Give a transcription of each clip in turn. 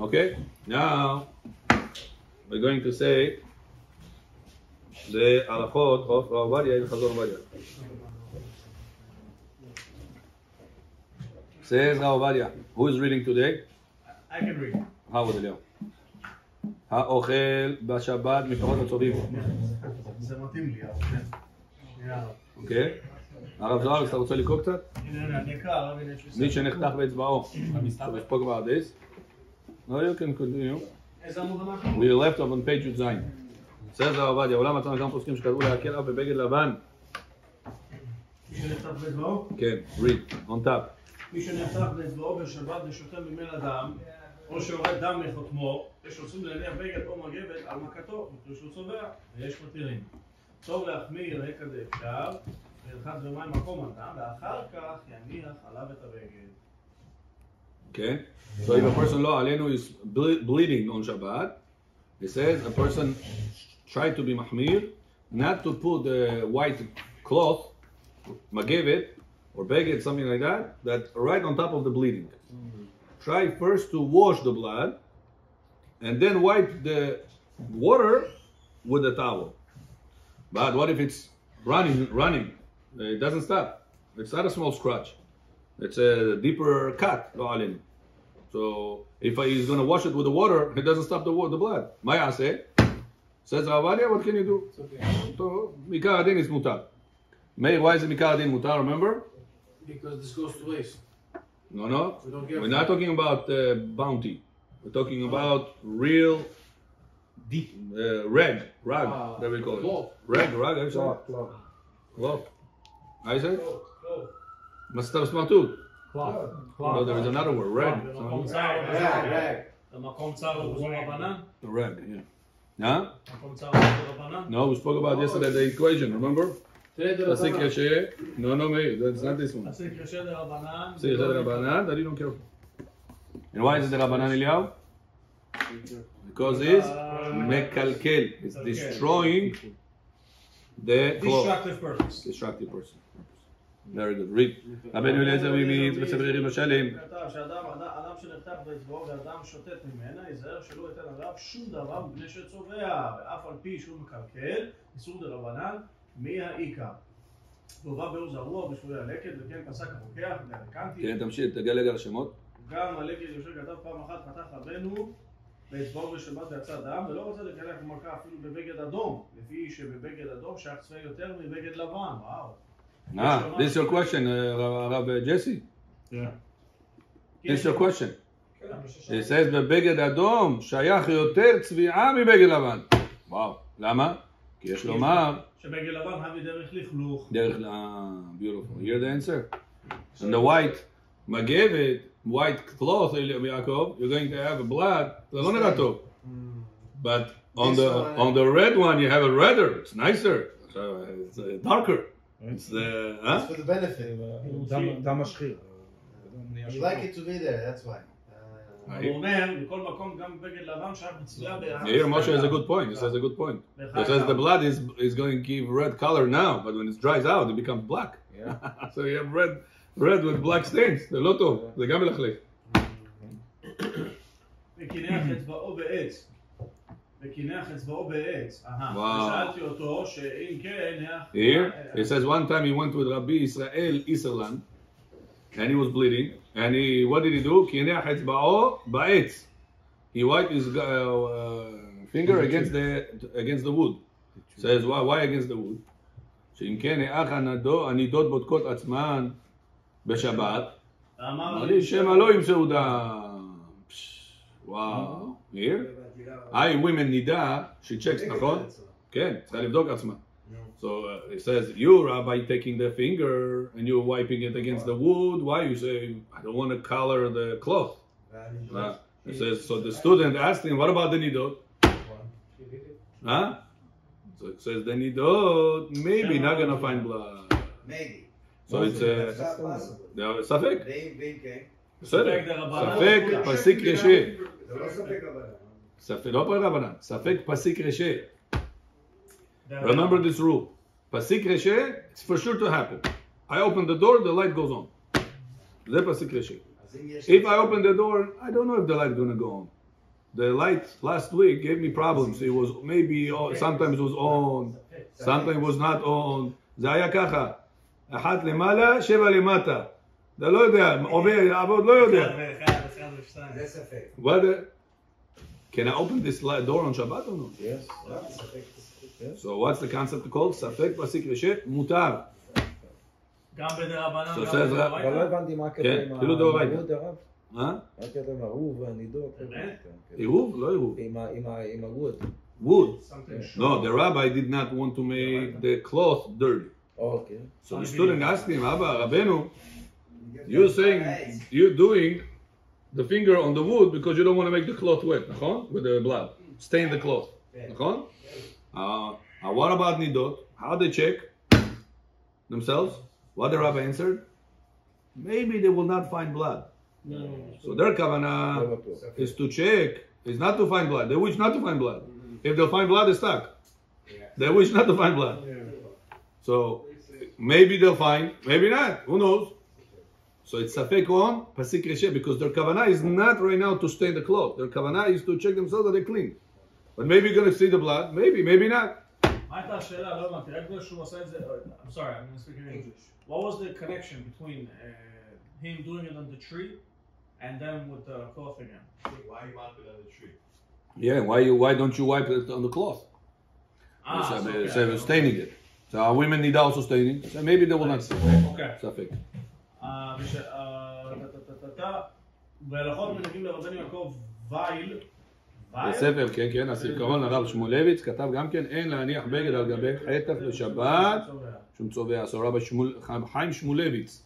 Okay? Now, we're going to say the halachot of Rav Ovadia and Chazon Ovadia. Says Rav Ovadia. Who is reading today? I can read. How would you? האוכל בשבת מפירות הצהובים. זה מתאים לי, אוקיי? הרב זוהר, אתה רוצה לקרוא קצת? הנה, אני אקרא, הרב, הנה, מי שנחתך באצבעו. So we spoke about this. No, you can continue. איזה עמוד אנחנו? We left off on page י"ז. says הרב עובדיה, עולם מצאנו גם פוסקים שכתבו להקל אף בבגד לבן. מי שנחתך באצבעו? כן, read, on top. מי שנחתך באצבעו בשבת ושותה ממנה דם, או שיורד דם מחותמו, יש רוצים להניח בגד או מגבת על מכתו, וכי שהוא צובע, ויש מתירים. טוב להחמיר רקע דאפשר, ולחץ במים מקום הדם, ואחר כך יניח עליו את הבגד. Okay, so if a person lo alenu is bleeding on Shabbat, it says a person try to be mahmir, not to put the white cloth, magevet, or beged, something like that right on top of the bleeding. Try first to wash the blood, and then wipe the water with the towel. But what if it's running? It doesn't stop. It's not a small scratch. It's a deeper cut. So if he's going to wash it with the water, it doesn't stop the blood. Ma yaseh? Says Rav Ovadia, what can you do? So mikar adin is mutar. Meir, why is it mikar adin mutar? Remember? Because this goes to waste. No. We're not talking about bounty. We're talking about real deep rag, that we call it. Rag, I say. Cloth. I say? Mastar smartut. Cloth. No, there is another word, rag. רג. המקום צר ובזו רבנן? Rag, yeah. Huh? המקום צר ובזו רבנן? No, we spoke about yesterday the equation, remember? Pasik Yashe. No, Meir, that's not this one. עשה קרשה דרבנן. See, is that the Rabbanan? That you don't care. And why is it the Rabbanan Eliyahu? Because it's mekalkel. It's destroying the cloth. Destructive person. Very good. Read. Rabbeinu Eliezer means בספר ירושלים. כתב שאדם שנחתך באצבעו ואדם שוטט ממנה, ייזהר שלא ייתן עליו שום דבר מפני שצובע, ואף על פי שהוא מקלקל, איסור דרבנן, מי העיקר? והובא בעוז הרוח בשבויי הלקט, וכן פסק הרוקח, והרקנטי. כן, תמשיך, תגלג על השמות. גם הלקט יושב כתב פעם אחת, חתך רבנו באצבעו בשבת ויצא דם, ולא רוצה לקלח במכה אפילו בבגד אדום, לפי שבבגד אדום שייך צבע יותר מבגד לבן. וואו. This is your question, Rabbi Jesse? Yeah. This is your question. It says בבגד אדום שייך יותר צביעה מבגד לבן. וואו, למה? כי יש לומר שבגד לבן הביא דרך לכלוך. Beautiful. Hear the answer? And the white magevet, white cloth, Yaakov, you're going to have a blood. זה לא נראה טוב. But on the red one you have a redder. It's nicer. It's darker. It's for the benefit. דם משחיר. You like it to be there, that's why. הוא אומר, בכל מקום גם בגד לבן שייך בצבע Here Moshe has a good point. He says a good point. He says the blood is going to give red color now, but when it dries out, it becomes black. Yeah. So you have red with black stains. זה לא טוב. זה גם מלכלך. וקינח אצבעו בעץ. ושאלתי אותו שאם כן... Here, it says one time he went with Rabbi Israel Iserlan, and he was bleeding, and what did he do? קינח אצבעו בעץ. He wiped his finger against the wood. Says, why against the wood? שאם כן, האח הנידות בודקות עצמן בשבת, אמר לי שמא לא ימצאו דם. וואו, here? women נידה, she checks, נכון? כן, צריכה לבדוק עצמה. So it says, you, Rabbi, taking the finger and you're wiping it against the wood. Why? You say, I don't want to color the cloth. It says, so the student asked him, what about the nidot? Huh? So it says, the nidot, maybe not going to find blood. Maybe. So it's ספק. בסדר. ספק פסיק רשע. לא רבנן, ספק פסיק רשע. Remember this rule. Pasik reshe, it's for sure to happen. I open the door, the light goes on. זה pasik reshe. If I open the door, I don't know if the light is going to go on. the light last week gave me problems. It was maybe, sometimes it was on, sometimes it was not on. זה היה ככה, 1 למעלה, 7 למטה. אתה לא יודע, עובד, עבוד, לא יודע. זה ספק. What? Can I open this door on Shabbat or no? Yes. So what's the concept called? ספק פסיק רשת, מותר. גם בדרבנן, So גם says that- אבל לא הבנתי מה הקטע כן, עם כאילו דאורייתא. העירוב, הרב. אה? מה הקטע עם העירוב והנידות? באמת? עירוב? לא עירוב. עם הגוד. Wood. something No, the rabbi did not want to make the cloth dirty. אוקיי. So the student asked him, Abba, Rabbeinu, you're saying you're doing the finger on the wood because you don't want to make the cloth wet, נכון? With the blood. Stain the cloth, נכון? What about nidot? How they check themselves? What the rabbi answered? Maybe they will not find blood. So their kavanah is to check, is not to find blood. They wish not to find blood. If they'll find blood, they're stuck. They wish not to find blood. So maybe they'll find, maybe not. Who knows? So it's safek on pasik reshe because their kavanah is not right now to stain the cloth. Their kavanah is to check themselves that they're clean. But maybe you're going to see the blood. Maybe, maybe not. מה הייתה השאלה? לא הבנתי, רק בגלל שהוא עשה את זה, I'm sorry, I'm going to speak in English. What was the connection between him doing it on the tree and then with the cloth again? Why you want it on the tree? Yeah, why don't you wipe it on the cloth? So staining it. So our women need also staining. So maybe they will not see. אוקיי. Safek. בהלכות מנהגים לרבנו יעקב וייל, בספר, כן, כן, הזיכרון הרב שמואלביץ כתב גם כן, אין להניח בגד על גבי חטח לשבת, שום צובע. So Rabbi Chaim Shmulevitz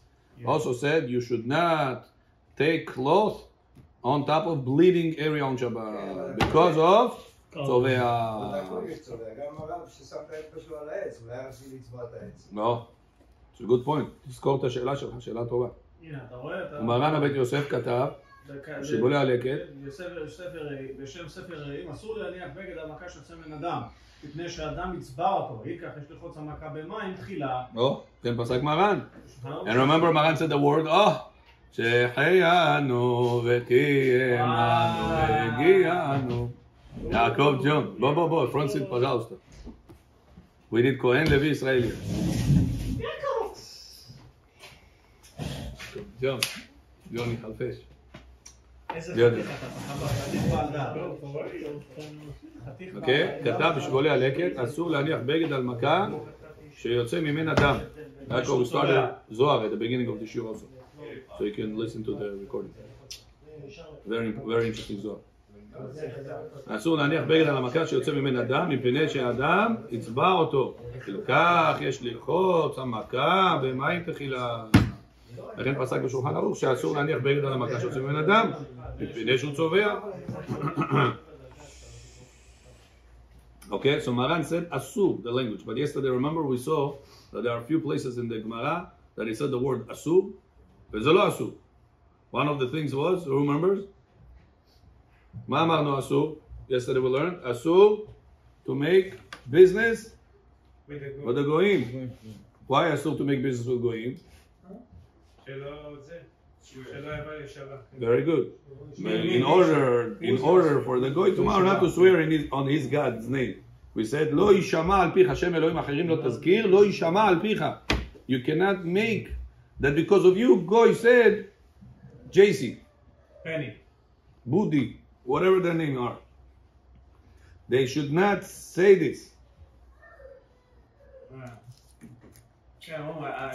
also said you should not take cloth on top of bleeding area on Shabbat because of צובע. גם הרב ששם את האצבע שלו על העץ, אולי הרב שלי לצבוע את העץ. לא, it's a good point. תזכור את השאלה שלך, שאלה טובה. הנה, אתה רואה? ומרן הבית יוסף כתב, שבולע הלקט, בשם ספר רעים, אסור להניח בגד על מכה שיוצא מן אדם, מפני שהאדם יצבע אותו, ייקח יש לחוץ המכה במים תחילה. לא, כן פסק מרן. And remember Maran said the word, שהחיינו וקיימנו והגיענו. יעקב ג'ון, בוא, front seat פג'אוסטה. We did כהן לוי ישראלי. ג'ון, יוני חלפש. אוקיי, כתב בשבולי הלקט, אסור להניח בגד על מכה שיוצא ממנה דם. יעקב started זוהר at the beginning of the shiur also. So you can listen to the recording. Very interesting זוהר. אסור להניח בגד על המכה שיוצא ממנה דם, מפני שהאדם יצבע אותו. כך יש ללחוץ המכה במים תחילה. לכן פסק בשולחן ערוך שאסור להניח בגד על המכה שיוצא ממנה דם, מפני שהוא צובע. Okay, so Maran said asur, the language. But yesterday, remember, we saw that there are a few places in the Gemara that he said the word asur. וזה לא asur. One of the things was, who remembers? מה אמרנו asur? Yesterday we learned asur to make business with the goyim. Why asur to make business with goyim? Very good. In order for the goy tomorrow not to swear on his God's name. We said, לא יישמע על פיך, השם אלוהים אחרים לא תזכיר, לא יישמע על פיך. You cannot make that because of you, goy said, JC, Penny, Budi, whatever their name are. They should not say this.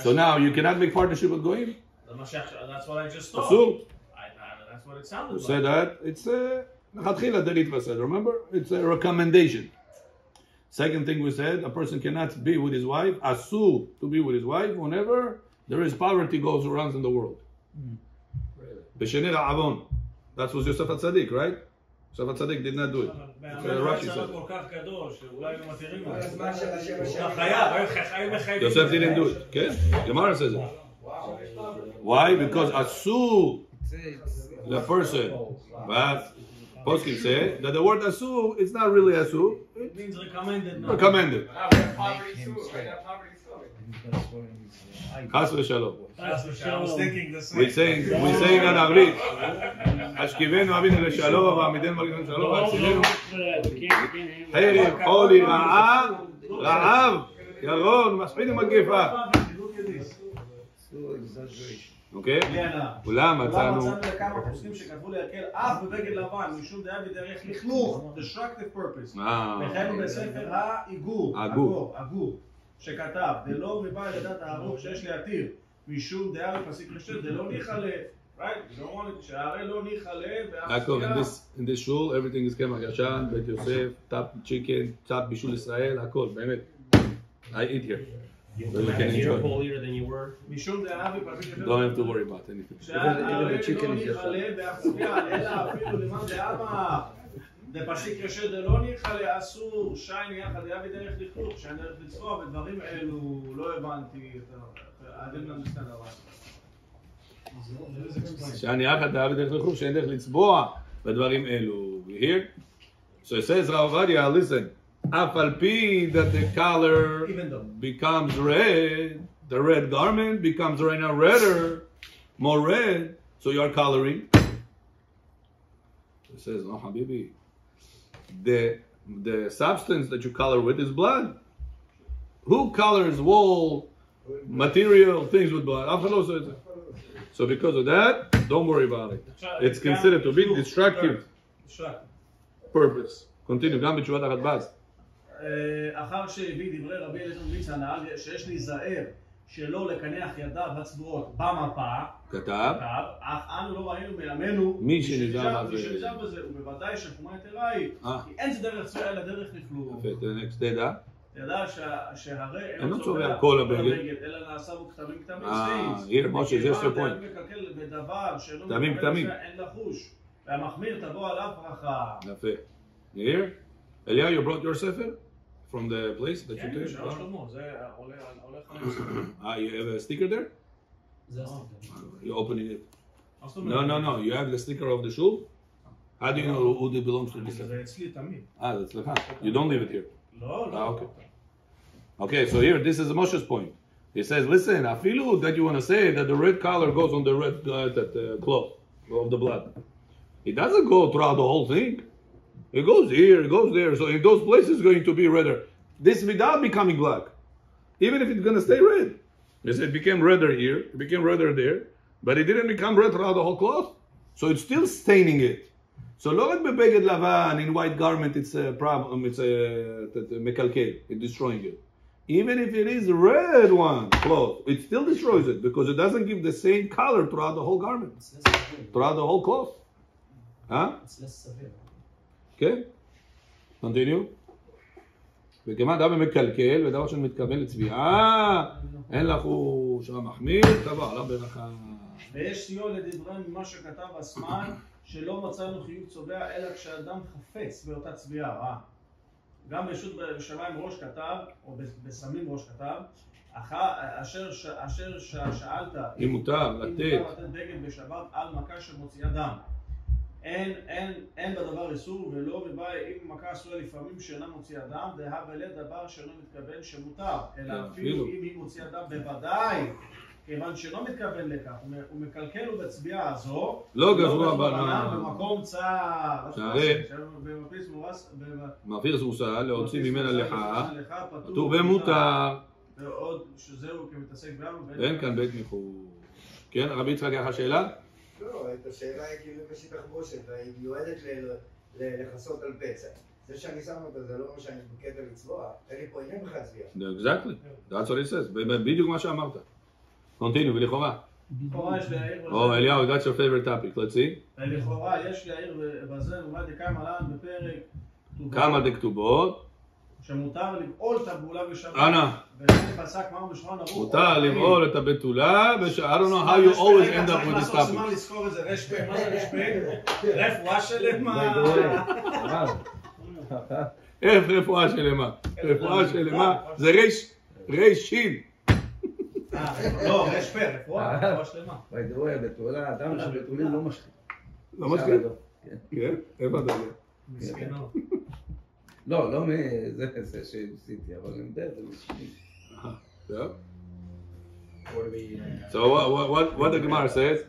So now you cannot make partnership with goyim? that's what I just thought. אסור. That's what it sounded You like. say that, it's לכתחילה דלית וסד, remember? It's a recommendation. Second thing we said, a person cannot be with his wife, asur to be with his wife whenever there is poverty goes around in the world. B'shenir ha'avon. That was Yosef HaTzadik, right? Yosef HaTzadik did not do it. Rashi said it. Yosef didn't do it. Okay? Gemara says it. Why? Because asur, the person, but Poskim say that the word asur is not really asur. It means recommended. Recommended. חס ושלום. I was thinking the same. We saying על עברית. השכיבנו אבינו לשלום, ועמידנו מרגישנו לשלום, והצילנו. חרב, חולי, רעב, ירון, מספיד ומגפה. אוקיי? אולם מצאנו... כמה פוסקים שכתבו להקל אף בבגד לבן, משום דעה בדרך לכלוך, destructive purpose. וכן בספר הגור, שכתב, דלא מבא לדעת הערוך שיש להתיר, משום דעה בפסיק רשת, דלא ניחלה. Right? You don't want it, שהרי לא ניחלה יעקב, in this shul, everything is קמח ישן, בית יוסף, טאפ צ'יקן, טאפ בישול ישראל, הכל, באמת. I eat here. So you can enjoy. Than you were. משום דעה בפסיק רשת. Don't have to worry about anything. שהרי לא ניחלה באפסיה, אלא אפילו למען דעה בפסיק רשת דלא ניחלה אסור, שין יחד דעה בדרך לכלוך, שאין דרך לצבוע, ודברים אלו לא הבנתי, I didn't understand that. שאני יחד דעה בדרך לכלוך, שאין דרך לצבוע בדברים אלו. You hear? So it says, Rav Ovadia, listen, אף על פי that the color becomes red, the red garment becomes right now redder, more red, so you are coloring. It says, no, Habibi, the substance that you color with is blood. Who colors wool, material, things with blood? So because of that, don't worry about it. It's considered to be destructive purpose. Continue, גם בתשובת הרדב"ז. אחר שהביא דברי רבי אליעזר מליץ הנ"ל, שיש להיזהר שלא לקנח ידיו הצבועות במפה, כתב, אך אנו לא ראינו מימינו מי שנזהר בזה, ובוודאי שחומה יתרה היא, כי אין זה דרך צבועה אלא דרך לכלוך. תדע. תדע שהרי אינו צובע כל הבגד, אלא נעשה בו כתמים here משה, זה your point. מקלקל בדבר שאינו כתמים. אין לחוש, והמחמיר תבוא עליו ברכה. יפה. here? Elia, you brought your sefer from the place that you took? שלוש שלמה, זה עולה 5. You have a sticker there? You're opening it. No. You have the sticker of the shul? How do you know who it belongs to? זה אצלי תמיד. זה אצלך. You don't leave it here. לא. Okay, so here, this is Moshe's point. He says, listen, afilu that you want to say that the red color goes on the red cloth of the blood. It doesn't go throughout the whole thing. It goes here, it goes there. So in those places, it's going to be redder. This without becoming black. Even if it's going to stay red. It became redder here, it became redder there. But it didn't become red throughout the whole cloth. So it's still staining it. So לא רק בבגד לבן, in white garment, it's a problem, it's a מקלקל, it's destroying it. Even if it is red one cloth, it still destroys it because it doesn't give the same color throughout the whole garment, throughout the whole cloth. Huh? It's less severe. כן? continue. וכמעט דבר מקלקל ודבר שמתכוון לצביעה, אין לך הוא שם מחמיר, תבוא עליו ברכה. ויש סיוע לדברי ממה שכתב הסמן, שלא מצאנו חיוב צובע אלא כשאדם חפץ באותה צביעה. גם בשו"ת בשמיים ראש כתב, או בסמים ראש כתב, אשר שאלת אם מותר לתת בגד בשבת על מכה שמוציאה דם. אין בדבר איסור ולא מבא אם מכה עשויה לפעמים שאינה מוציאה דם, דהה בלד דבר שאינו מתכוון שמותר, אלא אפילו אם היא מוציאה דם בוודאי, כיוון שאינו מתכוון לכך, הוא מקלקל ובצביעה הזו, לא גזרו הבנה, במקום צער, מפירס מוסר, להוציא ממנה לחה, פטור ומותר, ועוד שזהו כמתעסק בעם, ואין כאן בית ניחוש. כן, רבי יצחק, יש לך שאלה? לא, את השאלה היא כאילו בשית תחבושת, והיא מיועדת לכסות על פצע. זה שאני שם אותה, זה לא אומר שאני בקטע לצבוע, אין לי פה עניין בכלל צביעה. Exactly, that's what it says, בדיוק מה שאמרת. Continue, ולכאורה. לכאורה יש להעיר בזה. Oh, אליהו, that's your favorite topic, let's see. ולכאורה יש להעיר בזה, ובאתי כמה לען בפרק. כמה דקטובות. שמותר לבעול את הבעולה בשבת. וזה פסק מה בשולחן ערוך. מותר לבעול את הבתולה, I don't know how you always end up with this צריך לעשות topic. זמן לזכור את זה, רשפק, מה זה רשפק? רפואה שלמה. איך רפואה שלמה? רפואה שלמה זה רשין. לא, רשפק, רפואה שלמה. בידוע, בתולה, אדם שבתולים לא משחית. לא משחית? כן? איפה אתה יודע? מסכנות. לא מזה שעשיתי, אבל אני יודע, זה משחית. טוב. So what the Gemara says?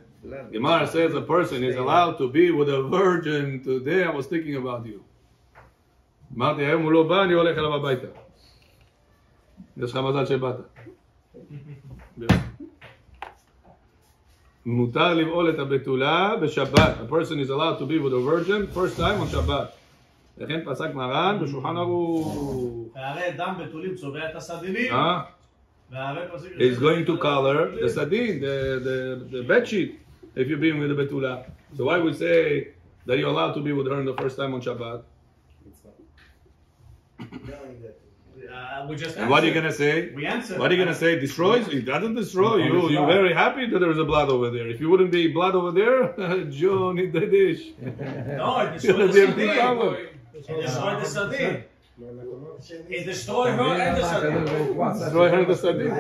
Gemara says a person is allowed to be with a virgin. Today I was thinking about you. אמרתי, היום הוא לא בא, אני הולך אליו הביתה. יש לך מזל שבאת. מותר לבעול את הבתולה בשבת. A person is allowed to be with a virgin first time on Shabbat. לכן פסק מרן בשולחן ערוך. והרי דם בתולים צובע את הסדינים. He's going to color the sadin, the bed sheet, if you're being with the betula. So why we say that you're allowed to be with her in the first time on Shabbat? We just And what are you going to say? We answered. What are you going to say? Destroys? It doesn't destroy you. You're very happy that there's a blood over there. If you wouldn't be blood over there, John, eat the dish. No, it destroyed the sadin. It destroyed the sadin. It destroyed her and the sadin. Destroy her and the sadin.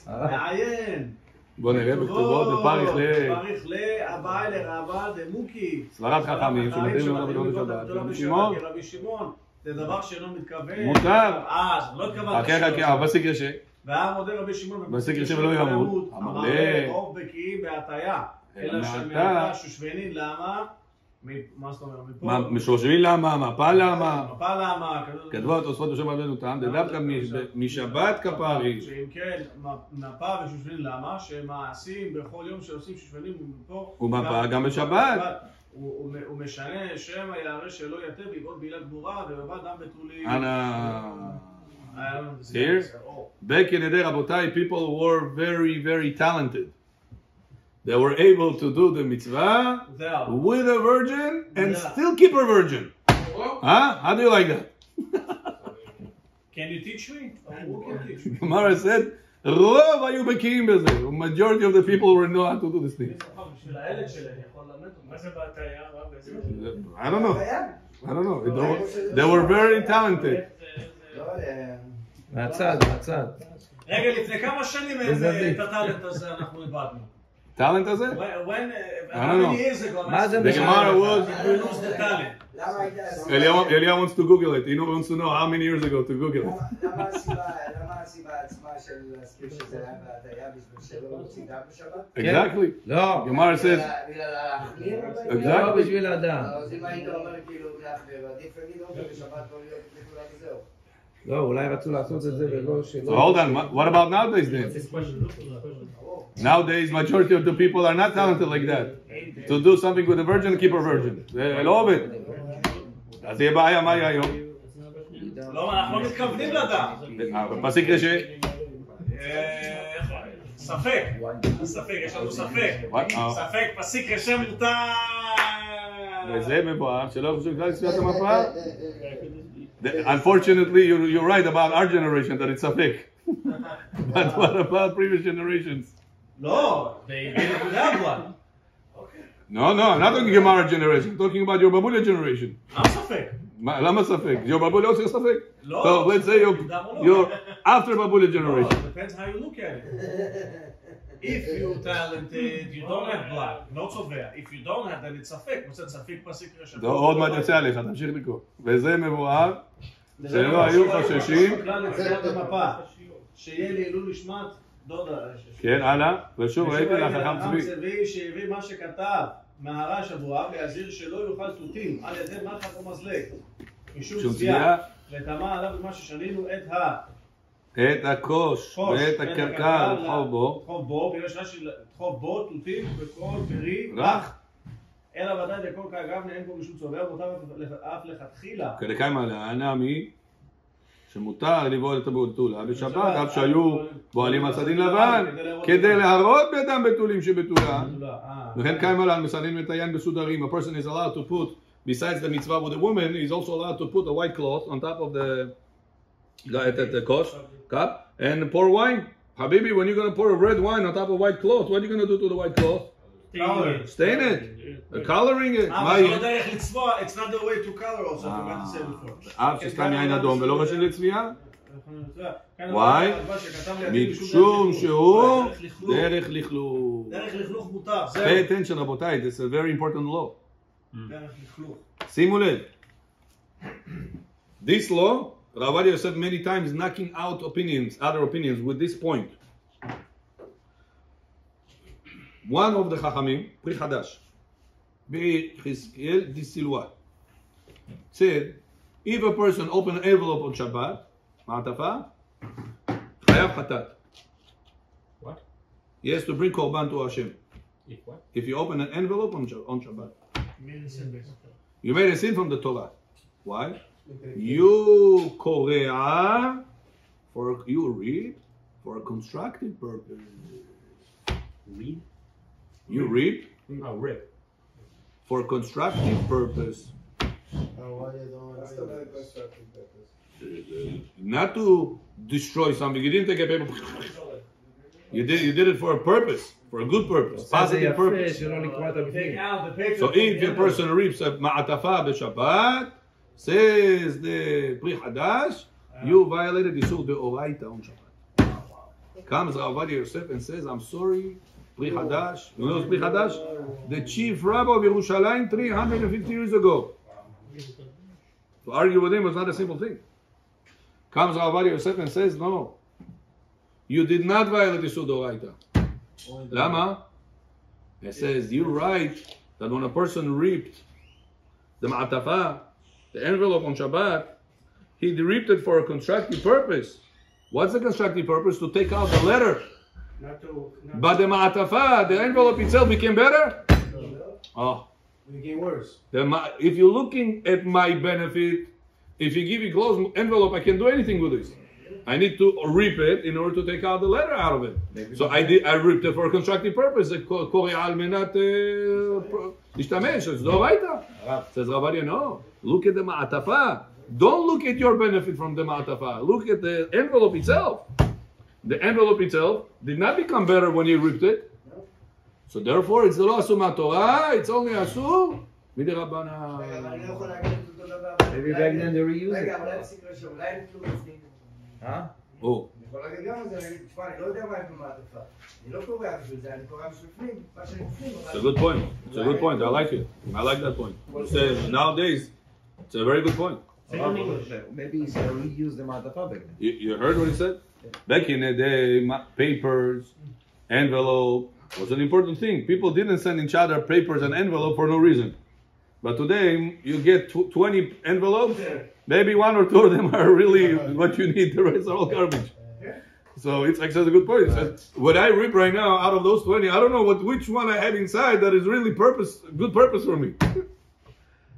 מעיין. בוא נראה בכתובות בפריך פריך לאביי לרבה דמוקי. סברת חכמים שמתאים לנו בגלל שבת. רבי שמעון. זה דבר שאינו מתכוון. מותר. זה לא התכוון. אבל בסיק רשא. והיה מודה רבי שמעון. בסיק רשא ולא ימות. אמר רוב בקיאים בהטיה. אלא שמעתה שושבנין למה? מה זאת אומרת? מפה? משושבין למה? מפה למה? מפה למה? כתבו התוספות בשם רבנו תם, דווקא משבת כפרי. שאם כן, מפה ושושבנין למה? שמעשים בכל יום שעושים שושבנין מפה. ומפה גם בשבת. הוא משנה שם היערה שלא יתר בעקבות בעילה גמורה ובבא דם בתולים. Here, back in the day, Rabotai, people were very, very talented. They were able to do the mitzvah with a virgin and still keep her virgin. Huh? How do you like that? Can you teach me? Who can teach me? Gemara said, רוב היו בקיאים בזה. Majority of the people were know how to do this thing. I don't know. I don't know. They were very talented. מהצד. רגע, לפני כמה שנים את הטלנט הזה אנחנו איבדנו? Talent הזה? How many years ago? The Gemara was... We lose the talent. Elia wants to Google it. He wants to know how many years ago to Google it. למה הסיבה עצמה של להזכיר שזה היה בהטיה בשביל שלא להוציא דם בשבת? Exactly. לא. Gemara says... בגלל להחמיר? לא בשביל הדם. אז אם היית אומר כאילו להחמיר, עדיף להגיד אוקיי בשבת לא להיות לכולה וזהו. לא, אולי רצו לעשות את זה ולא שלא... So hold on, what about nowadays then? Nowadays, majority of the people are not talented like that. To do something with a virgin, keep her virgin. I love it. אז יהיה בעיה, מה יהיה היום? לא, אנחנו לא מתכוונים לדעת. פסיק רשא? ספק. ספק, יש לנו ספק. ספק, פסיק רשא מותר. וזה מבואר, שלא חושב כלל ספיית המפה? Unfortunately, you're right about our generation that it's a fake. But what about previous generations? No, they would have one. No, I'm not talking about our generation. I'm talking about your Babulia generation. I'm ספק. למה ספק? Your Babulia also ספק? No. So let's say you're after Babulia generation. No, it depends how you look at it. If you're talented, you don't have blood, not so fair. If you don't have, then it's ספק. מוצא ספק פסיק רשע. עוד מעט יוצא עליך, תמשיך לקרוא. וזה מבואר שלא היו חששים. שיהיה לעילוי נשמת דודה. כן, הלאה. ושוב ראיתי לחכם צבי. צבי שהביא מה שכתב מהרש אבואב להזהיר שלא יאכל תותים על ידי מחט או מזלג. משום צביעה. לטמא עליו במה ששנינו את הכוש ואת הקרקע לחוב בו. חוב בו, ויש רש"י חוב בו, תותים וכל פרי רך. אלא ודאי לכל כאגב אין פה משום צובע, מותר אף לכתחילה. כדקאי מעלה, הנעמי שמותר לבעול את הבתולה בשבת, אף שהיו בועלים על סדין לבן, כדי להראות בידם בתולים שבתולה. וכן קיים עליו מסדין מטיין בסודרים. A person is allowed to put, besides the mitzvah with a woman, he's also allowed to put a white cloth on top of the kosh cup and pour wine. Habibi, when you're going to pour a red wine on top of white cloth, what are you going to do to the white cloth? Stain it. Coloring it. It's not the way to color also, I forgot to say before. אף שסתם יין אדום ולא בשל לצביעה? Why? משום שהוא דרך לכלוך. דרך לכלוך מותר. Pay attention רבותיי, this is a very important law. דרך לכלוך. שימו לב. This law, Rav Ovadia said many times, knocking out opinions, other opinions with this point. one of the Chachamim, Pri Hadash, B'Chizkiel Disilwa, said, if a person open an envelope on Shabbat, Ma'atafa, Chayav Chatat. What? He has to bring Korban to Hashem. If what? If you open an envelope on Shabbat. מי זה בעצם? You made a sin from the Torah. Why? You korea, for you read for a constructive purpose. Read? You read Oh, rip. for a constructive purpose. מה זאת אומרת constructive purpose? Not to destroy something. You didn't take a paper. You did it for a purpose, for a good purpose, positive purpose. שלא לקרוא את Take הבפנים. out the picture. So if a person reaps a ma'atafa b'Shabbat, says the Pri Hadash, you violated the Sur Deoraita on Shabbat. Comes Rabbi Yosef and says, I'm sorry, Pri Hadash. You know what's Pri Hadash? The chief rabbi of Yerushalayim 350 years ago. To argue with him was not a simple thing. Comes Rabbi Yosef and says, no, you did not violate the Sur Deoraita. Lama? It says, you're right that when a person reaped the ma'atafa, the envelope on Shabbat, he reaped it for a constructive purpose. What's the constructive purpose? To take out the letter. But the ma'atafa, the envelope itself became better? Oh. It became worse. If you're looking at my benefit, if you give me closed envelope, I can do anything with this. I need to reap it in order to take out the letter out of it. So I ripped it for a constructive purpose. Says Rabbi, no. Look at the ma'atafa. Don't look at your benefit from the ma'atafa. Look at the envelope itself. The envelope itself did not become better when you ripped it. So therefore, it's לא אסור מהתורה, it's only אסור מדרבנן. אני לא יכול להגיד את אותו דבר. Maybe back then they reused רגע, it. אולי נפסיק לשאול, אולי אין כלום בפנים. Huh? Oh. אני יכול להגיד גם על זה, אני תשמע, אני לא יודע מה יש במעטפה. אני לא קורא בשביל זה, אני קורא בשביל פנים. מה שאני בפנים. It's a good point. It's a good point. I like it. I like that point. Nowadays, it's a very good point. Maybe he said reuse the matafa back then. You heard what he said? Back in the day, papers, envelope was an important thing. People didn't send each other papers and envelope for no reason. But today, you get 20 envelopes, maybe one or two of them are really what you need, the rest are all garbage. So it's like, that's a good point. It says, what I rip right now, out of those 20, I don't know which one I have inside that is really good purpose for me.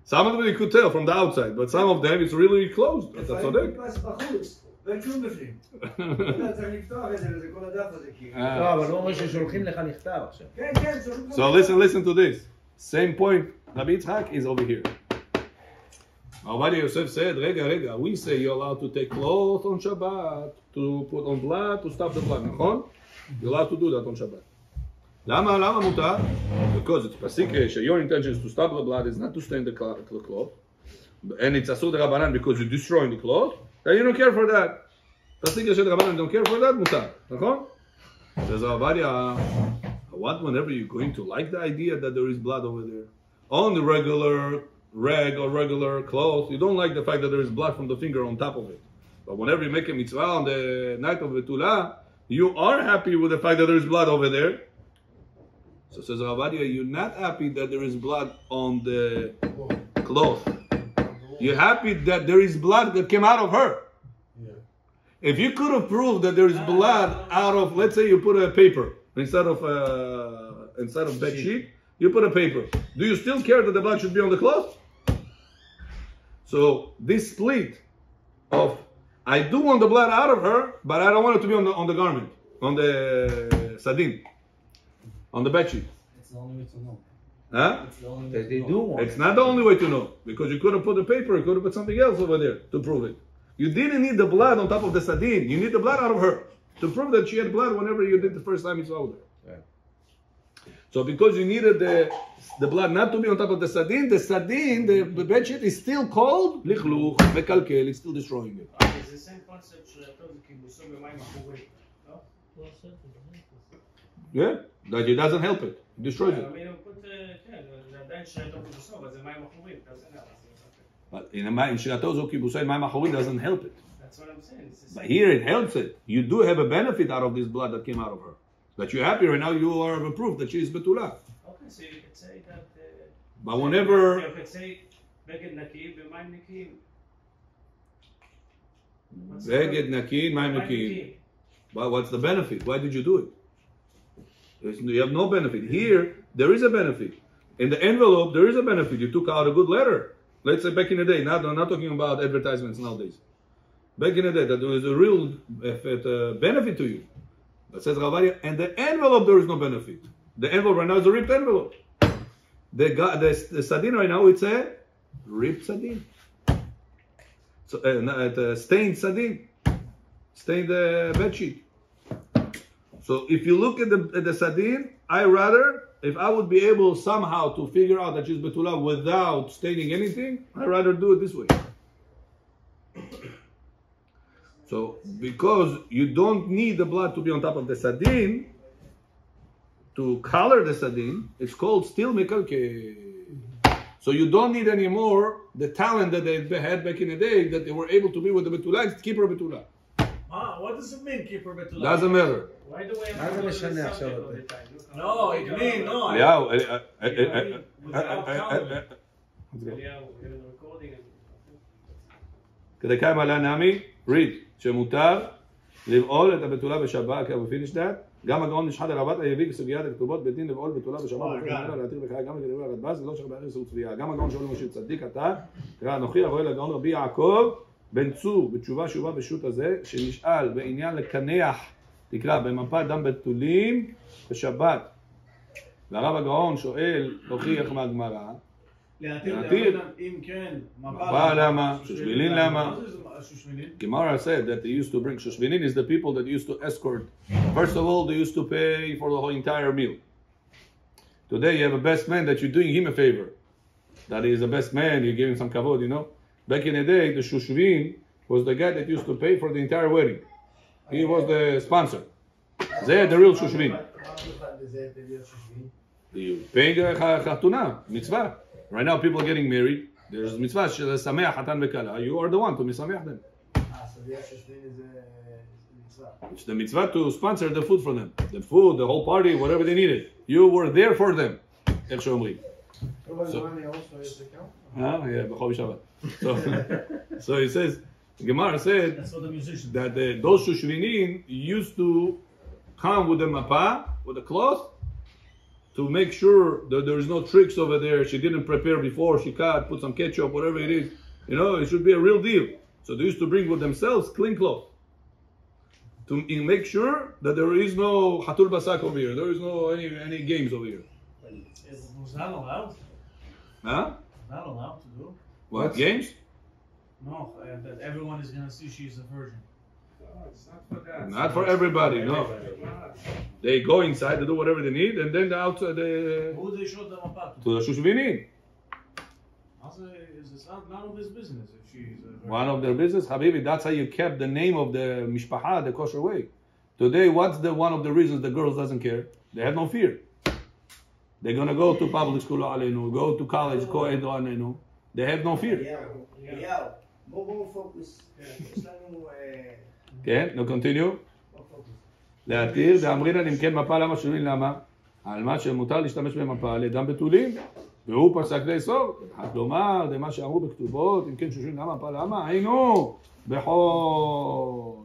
Some of them you could tell from the outside, but some of them it's really closed. That's צודק. ואין כלום בפנים. אתה צריך לפתוח את זה, וזה כל הדף הזה, כי... לא, אבל הוא אומר ששולחים לך מכתב עכשיו. כן, כן, שולחים לך... So listen to this. Same point. Rabbi Yitzhak is over here. Rabbi Yosef said, רגע, we say you're allowed to take clothes on Shabbat, to put on blood, to stop the blood, נכון? You're allowed to do that on Shabbat. למה מותר? Because it's pasik, your intention is to stop the blood, is not to stain the cloth. And it's asur derabanan because you're destroying the cloth. And you don't care for that. Pasik Yosef derabanan don't care for that, mutar. נכון? Says Avadia, what whenever you're going to like the idea that there is blood over there? On the regular rag or regular cloth, you don't like the fact that there is blood from the finger on top of it. But whenever you make a mitzvah on the night of Betula, you are happy with the fact that there is blood over there. So says Ravadia, you're not happy that there is blood on the cloth. You're happy that there is blood that came out of her. If you could have proved that there is blood out of, let's say you put a paper instead of bed sheet, you put a paper. Do you still care that the blood should be on the cloth? So this split of, I do want the blood out of her, but I don't want it to be on the garment, on the sadin, on the bed sheet. It's the only way to know. Huh? It's the only way Because to they know. do want It's not the only way to know, because you could have put the paper, you could have put something else over there to prove it. You didn't need the blood on top of the sadin. You need the blood out of her to prove that she had blood whenever you did the first time you saw her. Right. So because you needed the blood not to be on top of the sadin, the bed sheet is still cold, lichluch, mekalkel, it's still destroying it. It's the same concept שאתה כיבוסו במים אחורים, לא? Yeah, that it doesn't help it. It destroys it. I mean, כן, זה עדיין שאתה כיבוסו, אבל זה מים אחורים, אתה יודע, But in Shirato Zo Kibusay, Mayim Achorim doesn't help it. that's what I'm saying. It's the But same. here it helps it. You do have a benefit out of this blood that came out of her. That you're happy right now, you are a proof that she is Betula. Okay, so you could say that. But whenever You could say בגד נקי במים נקיים. Beged Nakin, Maim Nakin. But what's the benefit? Why did you do it? You have no benefit. Here, there is a benefit. In the envelope, there is a benefit. You took out a good letter. Let's say back in the day. I'm not talking about advertisements nowadays. Back in the day, that there was a real benefit to you. That says Ravaria, and the envelope there is no benefit. The envelope right now is a ripped envelope. The sardine right now, it's a ripped sardine. So, stained sardine. Stained bed sheet. So if you look at the sardine, I rather, if I would be able somehow to figure out that she's Betula without staining anything, I'd rather do it this way. So, because you don't need the blood to be on top of the sardine, to color the sardine, it's called still mekalke. So you don't need anymore the talent that they had back in the day, that they were able to be with the Betula and keep her Betula. What does it mean, keep her Betula? Doesn't matter. Why do we have מה to זה go to משנה the עכשיו? subject all the time? No, it means, no. Eliyahu, Eliyahu, we're in the recording. כדי כמה עלה נעמי, read, שמותר לבעול את הבתולה בשבת, can we finish that? גם הגאון נשחט הרבת היביא בסוגיית הכתובות בית דין לבעול בתולה בשבת, להתיר בחיי גם לגבי הרדב"ז, זה לא שחבר איסור צביעה. גם הגאון שואל משה צדיק אתה, תראה אנוכי הרואה לגאון רבי יעקב בן צור בתשובה שהובא בשו"ת הזה, שנשאל בעניין לקנח, תקרא, במפה דם בתולים בשבת. והרב הגאון שואל, הוכיח מהגמרא, להתיר, אם כן, מפה למה, שושבילין למה? מה זה שושבילין? Gemara said that they used to bring shushvinin is the people that used to escort. First of all, they used to pay for the whole entire meal. Today, you have a best man that you're doing him a favor. That is a best man, you're giving some kavod, you know. Back in the day, the shushvin was the guy that used to pay for the entire wedding. He was the sponsor. They're the real shushvin. You paying a chatuna, mitzvah. Right now, people are getting married. There's mitzvah, sameach hatan vekala. You are the one to misameach them. It's the mitzvah to sponsor the food for them. The food, the whole party, whatever they needed. You were there for them. איך שאומרים. Yeah, b'chol Shabbat. So he says, Gemara said That's for the musicians. that those shushvinin used to come with the mapa, with the cloth, to make sure that there is no tricks over there. She didn't prepare before, she cut, put some ketchup, whatever it is. You know, it should be a real deal. So they used to bring with themselves clean cloth. To make sure that there is no hatul basak over here. There is no any games over here. Was that allowed? Huh? Not allowed to do? What? Games? No, that everyone is going to see she's a virgin. It's not for that. Not for everybody, no. They go inside, they do whatever they need, and then the outside Who they showed the mapa to the shushvinin. It's not none of his business if she's a virgin. One of their business, Habibi, that's how you kept the name of the mishpacha the kosher way. Today, what's the one of the reasons the girls doesn't care? They have no fear. They're gonna go to public school, alenu, go to college, co-ed, alenu. They have no fear. אליהו, בואו פוקוס. יש לנו... כן, no continue. להתיר, דאמרינן אם כן מפה למה שומעים למה? על מה שמותר להשתמש במפה לדם בתולים, והוא פסק לאסור. כלומר, זה מה שאמרו בכתובות, אם כן שושבים למה מפה למה? היינו, בחול.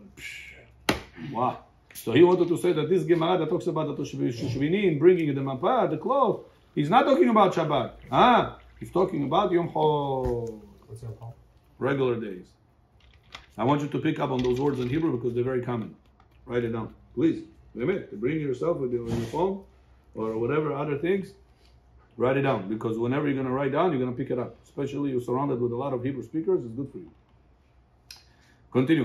וואו. So he wanted to say that this Gemara that talks about the Shushvinin bringing the mapa, the cloth, he's not talking about Shabbat. He's talking about Yom Chol. What's Yom Chol? Regular days. I want you to pick up on those words in Hebrew because they're very common. Write it down. Please. Bring yourself with your phone or whatever other things. Write it down because whenever you're going to write down, you're going to pick it up. Especially you're surrounded with a lot of Hebrew speakers, it's good for you. Continue.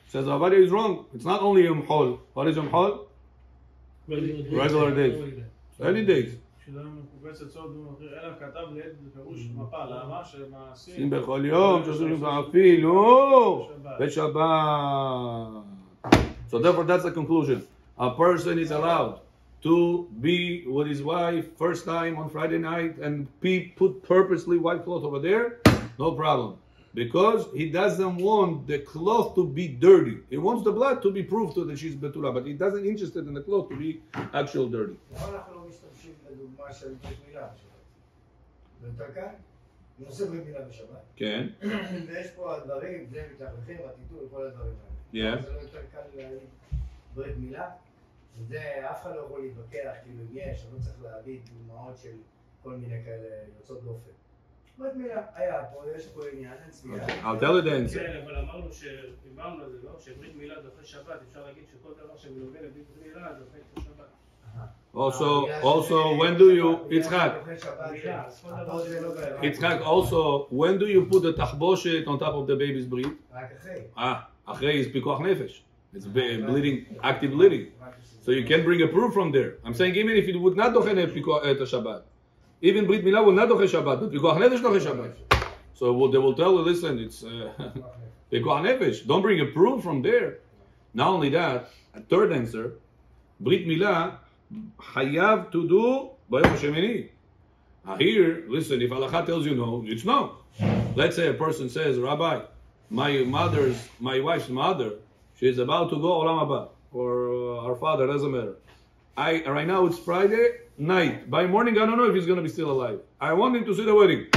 Says Avadia is wrong. It's not only Yom Chol. What is Yom Chol? Regular days. Any days. שים בכל יום, ששומעים אפילו בשבת. So therefore that's the conclusion. A person is allowed to be with his wife first time on Friday night and put purposely white cloth over there, no problem. Because he doesn't want the cloth to be dirty. He wants the blood to be proof to that she's betula, but he doesn't interested in the cloth to be actual dirty. למה אנחנו לא משתמשים בדוגמה של ברית מילה בשבת? זה יותר קל? הוא עושה ברית מילה בשבת. כן. ויש פה הדברים, בני מתארחים, הטיטול וכל הדברים Yeah. האלה. זה לא יותר קל להגיד ברית מילה? וזה אף אחד לא יכול להתווכח, כאילו יש, אני לא צריך להביא דוגמאות של כל מיני כאלה יוצאות דופן. ברית מילה, היה פה, יש פה עניין, אין צביעה. I'll tell you the answer. כן, אבל אמרנו שדיברנו על זה, לא? שברית מילה דוחה שבת, אפשר להגיד שכל דבר שמנוגע לברית מילה דוחה את השבת. Also, when do you, Yitzchak, also, when do you put the tachboshet on top of the baby's brit? רק אחרי. Achrei is pikuach nefesh. It's bleeding, active bleeding. So you can bring a proof from there. I'm saying even if it would not doche et Shabbat, even Brit Milah will not doche Shabbat, but pikuach nefesh doche Shabbat. So they will tell you, listen, it's pikuach nefesh. Don't bring a proof from there. Not only that, a third answer, Brit Milah hayav to do bayom hashemini. Here, listen, if halacha tells you no, it's no. Let's say a person says, Rabbi, my wife's mother, she's about to go olam haba, or our father, doesn't matter. Right now it's Friday night. By morning, I don't know if he's going to be still alive. I want him to see the wedding.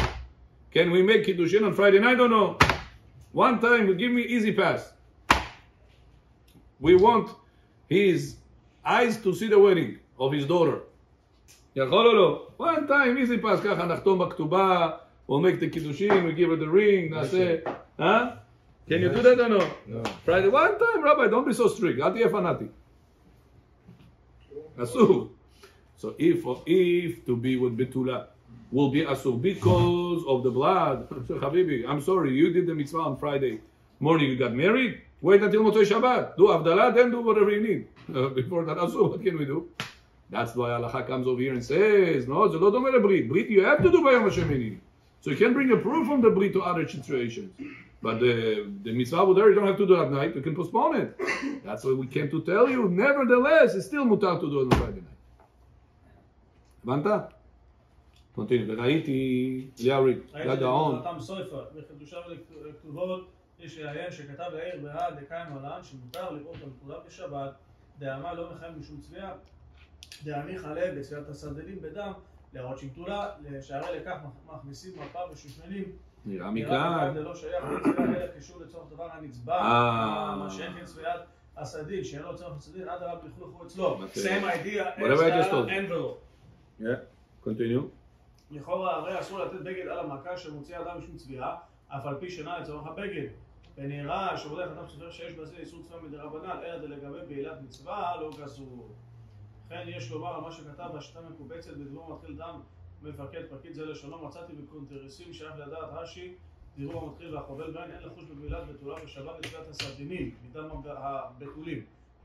Can we make kiddushin on Friday night or no? One time, give me easy pass. We want his eyes to see the wedding of his daughter. יכול או לא? One time, easy pass, ככה נחתום בכתובה, we'll make the kiddushin, we give her the ring, נעשה, Can you do that or no? No. Friday, one time, Rabbi, don't be so strict, אל תהיה פנאטי. אסור. So if to be with betula will be asur because of the blood, Habibi, I'm sorry, you did the mitzvah on Friday morning, you got married, wait until Motzei Shabbat, do avdalah, then do whatever you need. Before that, asur, what can we do? That's why halacha comes over here and says, no, זה לא דומה לבrit. Brit you have to do ביום השמיני. So you can bring a proof from the brit to other situations. But the mitzvah over there, you don't have to do it at night, you can postpone it. That's why we came to tell you, nevertheless, it's still mutar to do it on Friday night. הבנת? Continue. וראיתי, ליאורי, יד העון. חתם סופר, בחידושיו לכתובות, יש לעיין שכתב לעיר בהד דקיים עולן, שמותר לראות הנקודה בשבת, דאמה לא מחייב משום צביעה, דאני חלה בצביעת הסרדלים בדם, להראות שמתולה, שהרי לכך מכניסים מפה ושושמנים, נראה מכאן. זה לא שייך לצביעה, אלא קשור לצורך דבר הנצבע, מה שאין כן צביעת הסרדיל, שאין לו צורך הסרדיל, עד הרב לכלוכו אצלו. Same idea as the envelope. Yeah, continue. לכאורה הרי אסור לתת בגד על המכה שמוציא אדם משום צביעה, אף על פי שאינה לצורך הבגד. ונראה שעובדי חתם סופר שיש בזה איסור צביעה מדרבנן, אלא דלגבי בעילת מצווה לא גזור. לכן יש לומר על מה שכתב השיטה מקובצת בדבור מתחיל דם מפקד פקיד זה לשונו, מצאתי בקונטרסים שאף לדעת רש"י, דבור המתחיל והחובל בהן אין לחוש בבעילת בתולה בשבת לצביעת הסרדינים, מדם הבתולים.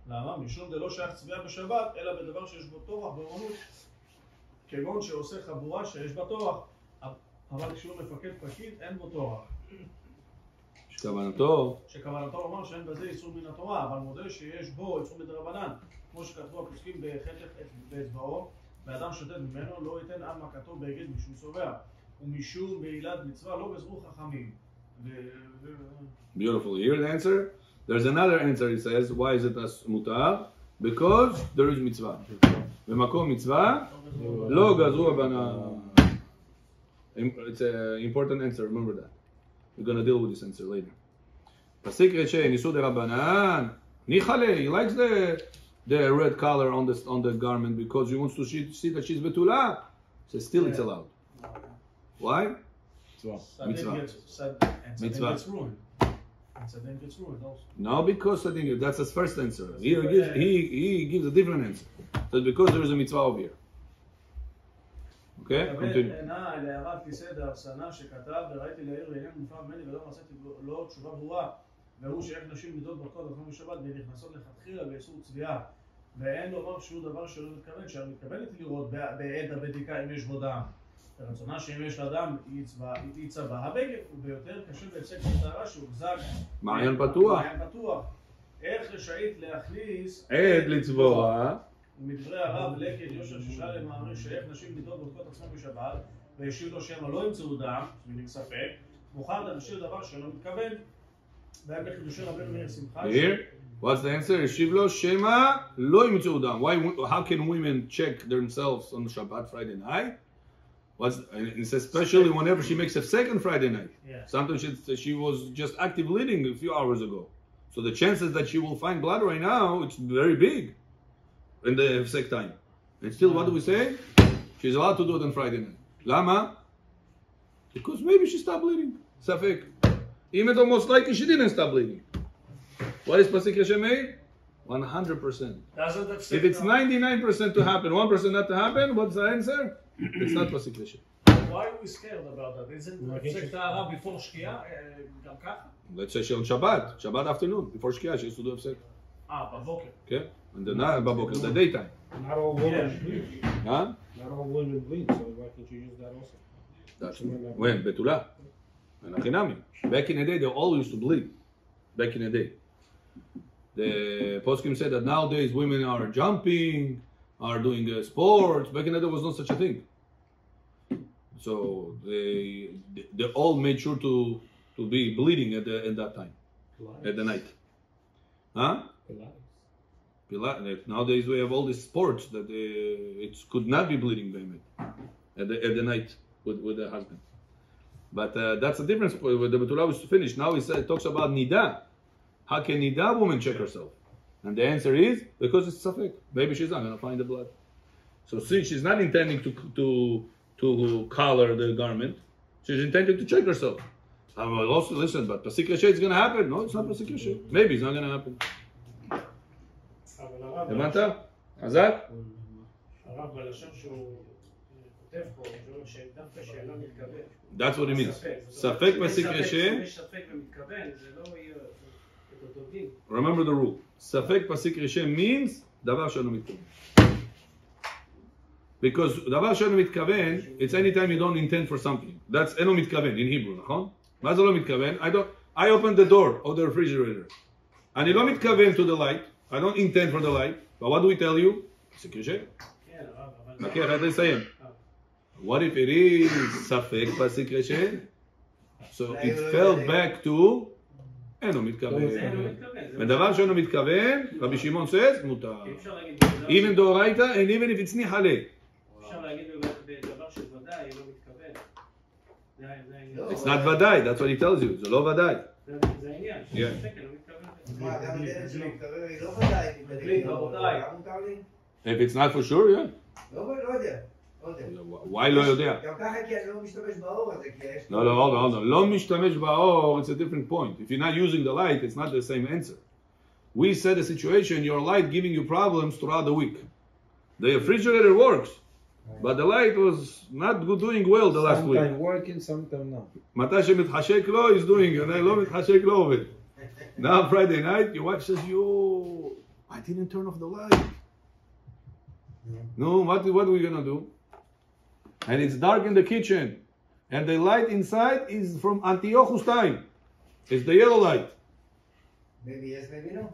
למה? משום דלא שייך צביעה בשבת, אלא בדבר שיש בו טורח באמנות, כגון שעושה חבורה שיש בה טורח, אבל כשהוא מפקד פקיד אין בו טורח. שכוונתו אומר שאין בזה איסור מן התורה, אבל מודה שיש בו איסור מדרבנן, כמו שכתבו הפוסקים בחטא באצבעו, ואדם שותת ממנו לא ייתן על מכתו בגד משום צובע, ומשום בעילת מצווה לא גזרו חכמים. Beautiful. You hear the answer? There's another answer. He says, why is it as mutar? Because there is mitzvah. במקום מצווה, לא גזרו הבנה. It's an important answer, remember that. We're going to deal with this answer later. פסיק רשי, ניסו דרבנן, ניחלה, he likes the red color on the garment because he wants to see that she's betula. So still it's allowed. Why? Mitzvah. Mitzvah. Sadin gets ruined also. No, because I think that's his first answer. He gives a different answer. That's because there is a mitzvah over here. Okay, continue. להערת כיסא דארסנה שכתב, וראיתי לעיר לעניין מופע ממני ולא מצאתי לו תשובה ברורה, והוא שאיך נשים מידות ברכות אחרי בשבת ונכנסות לכתחילה באיסור צביעה, ואין לומר שהוא דבר שלא מתכוון, שהרי מתכוונת לראות בעת הבדיקה אם יש בו דם. הרצונה שאם יש לאדם היא צבא הבגד, וביותר קשה בהפסק בטהרה שהוחזק מעיין פתוח. איך רשאית להכניס עד לצבוע ומדברי הרב לקט יושר ששאל למאמרי שאיך נשים מידות בודקות עצמם בשבת והשיב לו שמה לא ימצאו דם, בלי ספק, מוכרת בשביל דבר שאינו מתכוון, והם לחידושי רבנו מאיר שמחה. Here, what's the answer? השיב לו, שמא לא ימצאו דם. How can women check themselves on Shabbat Friday night? It says especially whenever she makes a second Friday night. Yeah. Sometimes she was just active bleeding a few hours ago. So the chances that she will find blood right now, it's very big in the hefsek time. And still, what do we say? She's allowed to do it on Friday night. Lama? Because maybe she stopped bleeding. Safek. Even though most likely she didn't stop bleeding. What is Pasik Hashem made? 100%. If it's 99% to happen, 1% not to happen, what's the answer? It's not Pasik Hashem. Why are we scared about that? Isn't הפסק טהרה before שקיעה גם ככה? Let's say on Shabbat afternoon, before Shkia, she used to do hefsek. בבוקר. Okay? And then not Babok, the daytime. Not all women bleed. Huh? Not all women bleed, so why can't you use that also? That's when? Betula. And Achinami. Back in the day, they all used to bleed. Back in the day. The poskim said that nowadays women are jumping, are doing sports. Back in the day, there was no such a thing. So they all made sure to be bleeding at that time, at the night. Huh? Pilates. Nowadays we have all these sports that it could not be bleeding at the night with the husband. But that's the difference. With the Betula was finished. Now he talks about nida. How can nida woman check herself? And the answer is because it's safek. Maybe she's not going to find the blood. So since she's not intending to color the garment, she's intending to check herself. I will also listen, but Pasik Yashay is going to happen. No, it's not Pasik Yashay. Maybe it's not going to happen. הבנת? חזק? הרב בלשון שהוא כותב פה, שדווקא שאינו מתכוון. That's what it means. ספק פסיק רשם. יש ספק ומתכוון, זה לא יהיה את אותו דין. Remember the rule. ספק פסיק רשם means דבר שאינו מתכוון. Because דבר שאינו מתכוון, it's anytime you don't intend for something. That's אינו מתכוון in Hebrew, נכון? מה זה לא מתכוון? I open the door of the refrigerator. אני לא מתכוון to the light. I don't intend for the light, but what do we tell you? פסיק רשם. כן, אחרי לסיים. What if it is ספק פסיק רשם? So it fell back to אינו מתכוון. ודבר שאינו מתכוון, רבי שמעון says, מותר. Even דאורייתא, and even if it's ניחא. אפשר להגיד בדבר של ודאי, לא מתכוון. It's not ודאי, that's what he tells you. זה לא ודאי. זה העניין. מה, גם הדרך שלו מתכוון, היא לא ודאי, היא מותר לי? If it's not for sure, yeah. לא יודע. Why לא יודע? גם ככה כי אני לא משתמש באור הזה, כי יש... No, hold on. לא משתמש באור, it's a different point. If you're not using the light, it's not the same answer. We said a situation, your light giving you problems throughout the week. The refrigerator works, but the light was not doing well the last week. Sometimes working, sometimes not. מתי שמתחשק לו, is doing it. לא מתחשק לו עובד. Now Friday night, your wife says, yo, I didn't turn off the light. No, what are we gonna do? And it's dark in the kitchen. And the light inside is from Antiochus time. It's the yellow light. Maybe yes, maybe no.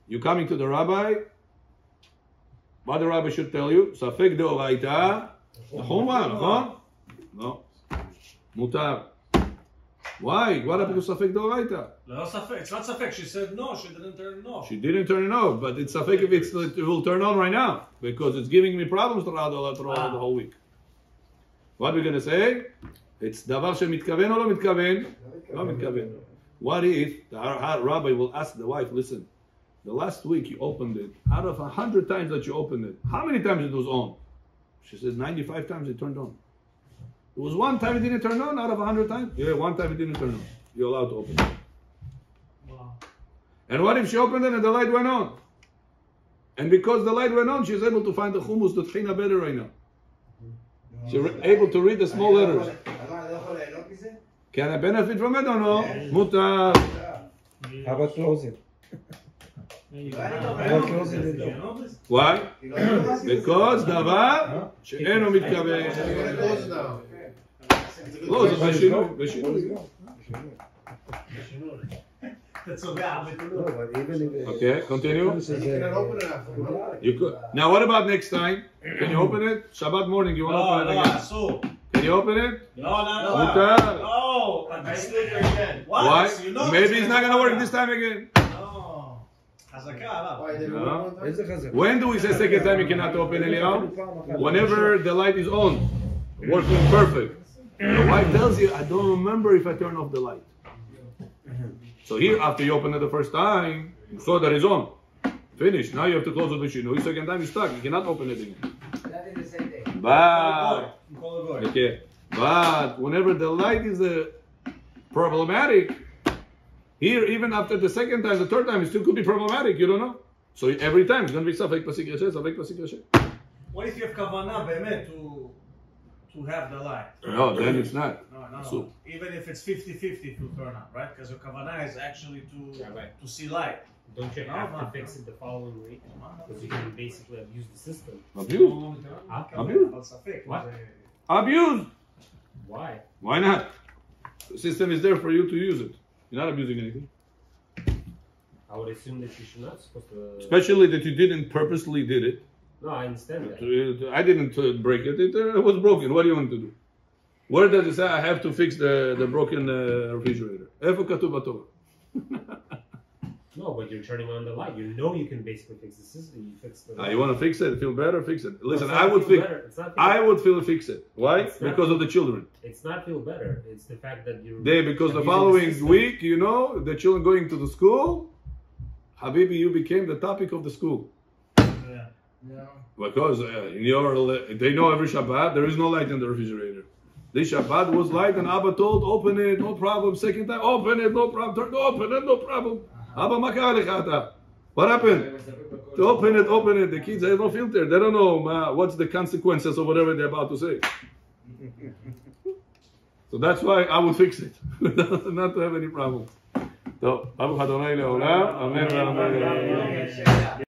You coming to the rabbi, what the rabbi should tell you? ספק דאורייתא, נכון מה, נכון? No. מותר. Why? What happened to ספק דאורייתא? לא ספק, it's not ספק, she said no, she didn't turn it off. She didn't turn it off, but it's safek if it will turn on right now because it's giving me problems throughout the whole week. What are we gonna say? It's דבר שמתכוון או לא מתכוון? לא מתכוון. What if the rabbi will ask the wife, listen, the last week you opened it, out of 100 times that you opened it, how many times it was on? She says 95 times it turned on. It was one time it didn't turn on out of 100 times? Yeah, one time it didn't turn on. You're allowed to open it. And what if she opened it and the light went on? And because the light went on, she's able to find the hummus, the tchina better right now. She's able to read the small letters. Can I benefit from it or no? Mutar. How about closing? Why? Because דבר שאינו מתכוון. לא, זה בשינוי. Okay, continue. You could. Now, what about next time? Can you open it? Shabbat morning, you want to open it again? Can you open it? No, not Mutar. allowed. No, but I sleep again. Why? You know Maybe it's not gonna work this time again. No. חזקה עליו. No. איזה חזק? When do we say second time you cannot open Eliyahu? Whenever the light is on, working perfect. The wife tells you, I don't remember if I turn off the light. So here, after you open it the first time, you saw that it's on. Finish. Now you have to close the shinui. Second time you're stuck. You cannot open it again. That is the same thing. But, call a goy. okay. But whenever the light is problematic, here, even after the second time, the third time, it still could be problematic. You don't know. So every time it's going to be safek pasik yasher, safek pasik yasher. What if you have kavana באמת to have the light? No, then it's not. No. So, Even if it's 50-50 to turn on, right? Because your kavana is actually Yeah, right. to see light. Don't you No, have no, to fix it the following week? Because you can basically abuse the system. abuse. אבל ספק. What? Abuse. Why? Why not? The system is there for you to use it. You're not abusing anything. I would assume that you should not supposed to. Especially that you didn't purposely did it. No, I understand that. I didn't break it. It was broken. What do you want to do? Where does it say I have to fix the broken refrigerator? איפה כתוב בתורה? No, but you're turning on the light. You know you can basically fix the system. You fix the light. You want to fix it? Feel better? Fix it. No, Listen, it's not I would feel fix. better. It's not I would fix it. Why? It's not- Because of the children. It's not feel better. It's the fact that you're. Because the abusing following system. week, you know, the children going to the school, Habibi, you became the topic of the school. Yeah. Because they know every Shabbat there is no light in the refrigerator. This Shabbat was light, and Abba told, open it, no problem. Second time, open it, no problem. Open it, no problem. Abba, מה קרה לך אתה? What happened? Open it. The kids, they have no filter. They don't know what's the consequences of whatever they're about to say. So that's why I would fix it, not to have any problem. טוב, ברוך ה' לעולם, אמן ואמן.